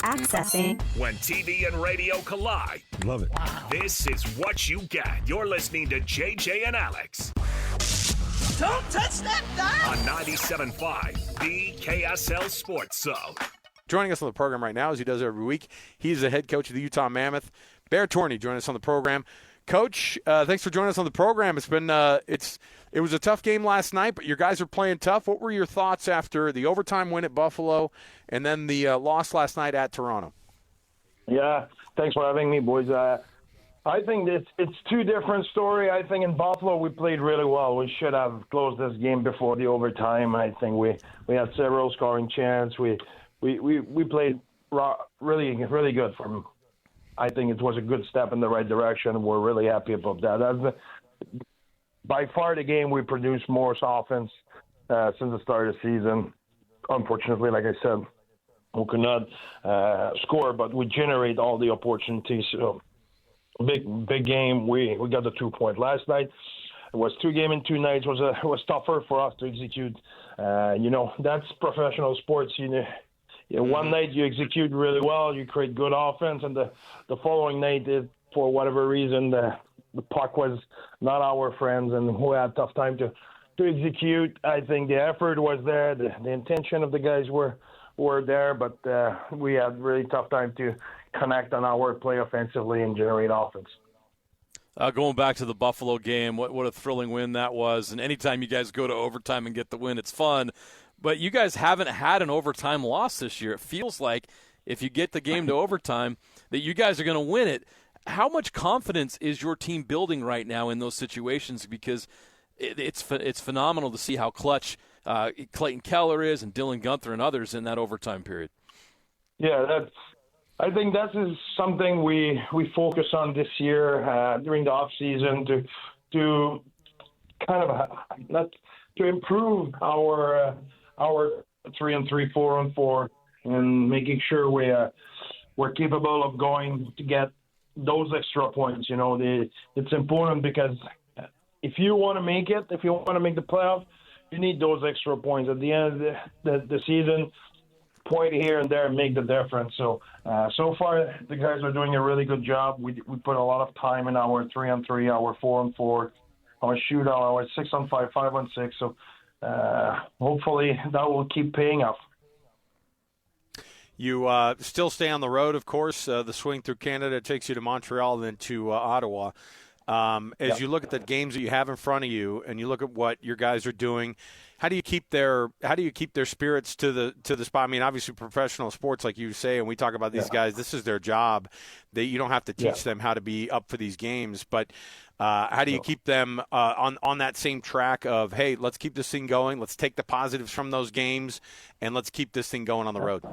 Accessing. When TV and radio collide. Love it. Wow. This is what you get. You're listening to JJ and Alex. Don't touch that dial. On 97.5, the KSL Sports Zone. Joining us on the program right now, as he does every week, he's the head coach of the Utah Mammoth. André Tourigny joining us on the program. Coach, thanks for joining us on the program. It's been it was a tough game last night, but your guys are playing tough. What were your thoughts after the overtime win at Buffalo and then the loss last night at Toronto? Yeah, thanks for having me, boys. I think it's two different stories. I think in Buffalo we played really well. We should have closed this game before the overtime. I think we had several scoring chances. We played really good. I think it was a good step in the right direction. We're really happy about that. By far the game we produced more offense since the start of the season. Unfortunately, like I said, we could not score, but we generate all the opportunities. So, big game. We got the 2 point last night. It was 2 games in 2 nights. It was tougher for us to execute. That's professional sports. One night you execute really well, you create good offense, and the following night, for whatever reason, the puck was not our friends, and we had a tough time to execute. I think the effort was there, the intention of the guys were there, but we had really tough time to connect on our play offensively and generate offense. Going back to the Buffalo game, what a thrilling win that was. And anytime you guys go to overtime and get the win, it's fun. But you guys haven't had an overtime loss this year. It feels like if you get the game to overtime that you guys are going to win it. How much confidence is your team building right now in those situations? Because it's phenomenal to see how clutch Clayton Keller is and Dylan Gunther and others in that overtime period. Yeah, I think that is something we focus on this year during the off season to kind of to improve our 3-on-3, 4-on-4, and making sure we're capable of going to get those extra points. It's important because if you want to make it, if you want to make the playoff, you need those extra points at the end of the season. Point here and there make the difference. So far the guys are doing a really good job. We put a lot of time in our 3-on-3, our 4-on-4, our shootout, our 6-on-5, 5-on-6. So hopefully that will keep paying off. You still stay on the road, of course. The swing through Canada takes you to Montreal and then to Ottawa. As you look at the games that you have in front of you, and you look at what your guys are doing, how do you keep their spirits to the spot? I mean, obviously, professional sports, like you say, and we talk about these guys. This is their job. You don't have to teach them how to be up for these games, but how do you keep them on that same track of, hey, let's keep this thing going. Let's take the positives from those games, and let's keep this thing going on the road.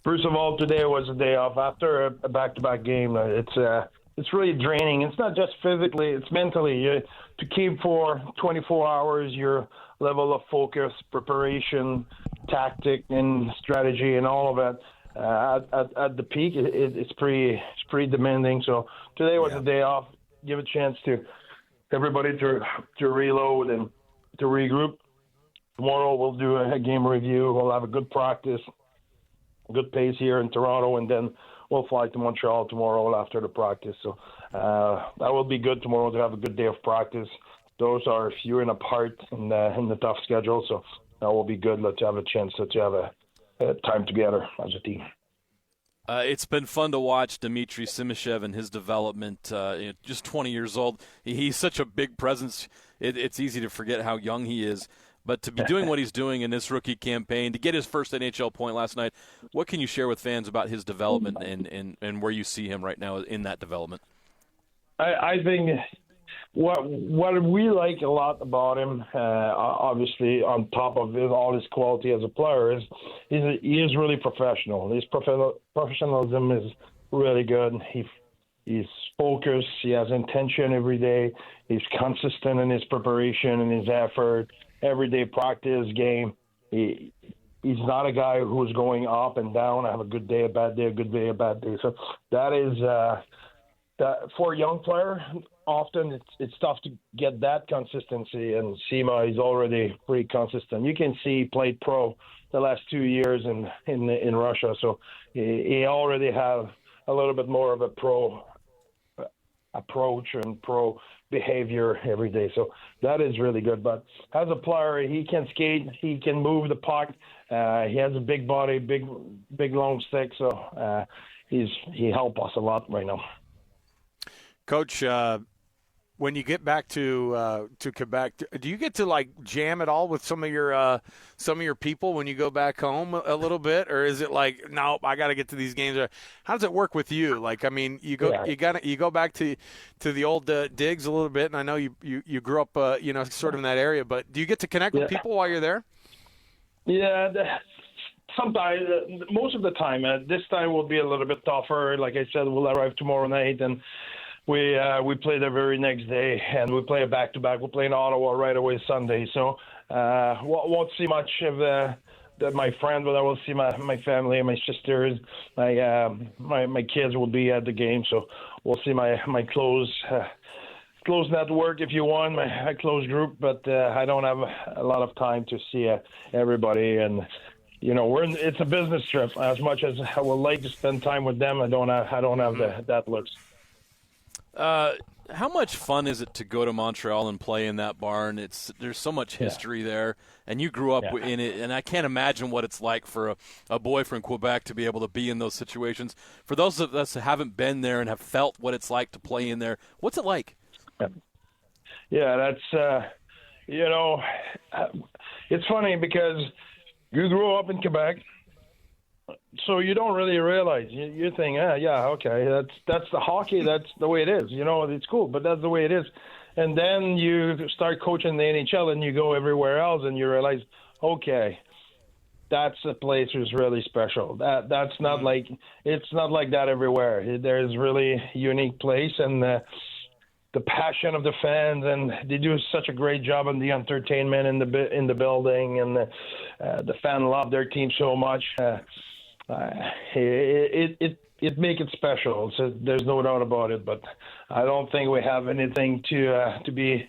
First of all, today was a day off after a back-to-back game. It's really draining. It's not just physically; it's mentally. To keep for 24 hours your level of focus, preparation, tactic, and strategy, and all of it at the peak, it's pretty demanding. So today was a day off. Give a chance to everybody to reload and to regroup. Tomorrow we'll do a game review. We'll have a good practice, good pace here in Toronto, and then we'll fly to Montreal tomorrow after the practice. So that will be good tomorrow to have a good day of practice. Those are few and apart in the tough schedule, so that will be good. Let's have a chance to have a time together as a team. It's been fun to watch Dmitry Simashev and his development. Just 20 years old. He's such a big presence. It's easy to forget how young he is. But to be doing what he's doing in this rookie campaign, to get his first NHL point last night, what can you share with fans about his development and where you see him right now in that development? I think what we like a lot about him, obviously on top of all his quality as a player, is he is really professional. His professionalism is really good. He's focused. He has intention every day. He's consistent in his preparation and his effort. Everyday practice game. He's not a guy who's going up and down. I have a good day, a bad day, a good day, a bad day. So that is that for a young player. Often it's tough to get that consistency, and Sima is already pretty consistent. You can see he played pro the last 2 years in Russia. So he already have a little bit more of a pro approach and pro behavior every day. So that is really good. But as a player, he can skate, he can move the puck. He has a big body, big long stick. So he helped us a lot right now. Coach, when you get back to Quebec, do you get to like jam at all with some of your people when you go back home a little bit, or is it like, no, I got to get to these games? How does it work with you? Like, I mean, you go back to the old digs a little bit, and I know you grew up sort of in that area, but do you get to connect with people while you're there? Yeah. Sometimes, most of the time. This time will be a little bit tougher. Like I said, we'll arrive tomorrow night, and we play the very next day, and we play a back-to-back. We'll play in Ottawa right away Sunday. So won't see much of my friends, but I will see my family, my sisters, my kids will be at the game. So we'll see my close network, if you want, my close group. But I don't have a lot of time to see everybody, and it's a business trip. As much as I would like to spend time with them, I don't have that looks. How much fun is it to go to Montreal and play in that barn? There's so much history there, and you grew up in it, and I can't imagine what it's like for a boy from Quebec to be able to be in those situations. For those of us who haven't been there and have felt what it's like to play in there, what's it like? Yeah, that's it's funny because you grew up in Quebec, so you don't really realize. You think, okay, that's the hockey. That's the way it is. It's cool, but that's the way it is. And then you start coaching the NHL, and you go everywhere else, and you realize, okay, that's a place that's really special. That's not like it's not like that everywhere. There's really unique place, and the passion of the fans, and they do such a great job on the entertainment in the building, and the fan love their team so much. It make it special. So there's no doubt about it. But I don't think we have anything to be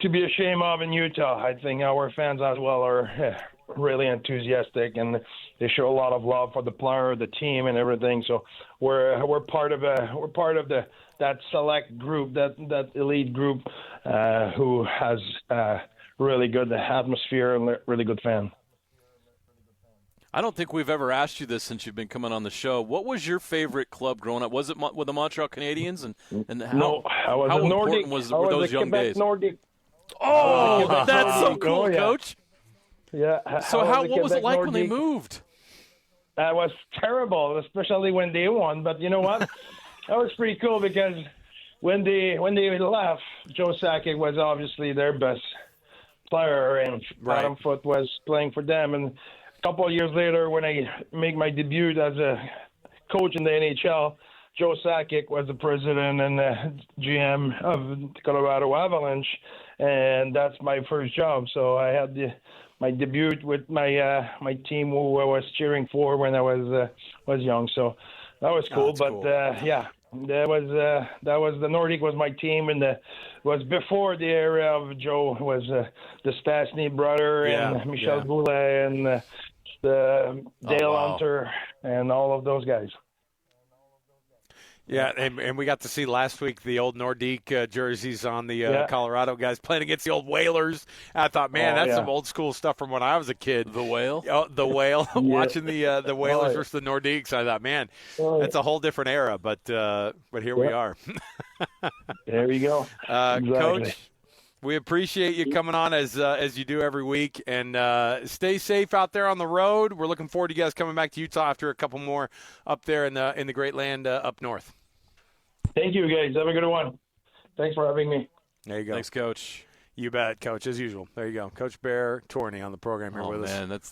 ashamed of in Utah. I think our fans as well are really enthusiastic, and they show a lot of love for the player, the team, and everything. So we're part of that select group, that elite group who has really good atmosphere and really good fans. I don't think we've ever asked you this since you've been coming on the show. What was your favorite club growing up? Was it with the Montreal Canadiens? And how important were those young Quebec days? Nordic. Oh, that's so cool, yeah. Coach. Yeah. So what was it like when they moved? That was terrible, especially when they won. But you know what? That was pretty cool because when they left, Joe Sakic was obviously their best player, and Adam Foote was playing for them. And a couple of years later, when I make my debut as a coach in the NHL, Joe Sakic was the president and the GM of the Colorado Avalanche, and that's my first job. So I had my debut with my team who I was cheering for when I was young. So that was cool. That was the Nordic was my team, and was before the era of Joe was the Stastny brother and Michel Goulet and the Dale Hunter and all of those guys. Yeah, and we got to see last week the old Nordique jerseys on the Colorado guys playing against the old Whalers. I thought, man, that's some old school stuff from when I was a kid. The Whale? Oh, the Whale. Watching the Whalers versus the Nordiques, I thought, man, that's a whole different era. But here we are. There you go. Exactly. Coach, we appreciate you coming on as you do every week, and stay safe out there on the road. We're looking forward to you guys coming back to Utah after a couple more up there in the great land up north. Thank you, guys. Have a good one. Thanks for having me. There you go. Thanks, Coach. You bet, Coach, as usual. There you go. Coach Bear Tourigny on the program here with us. Man, that's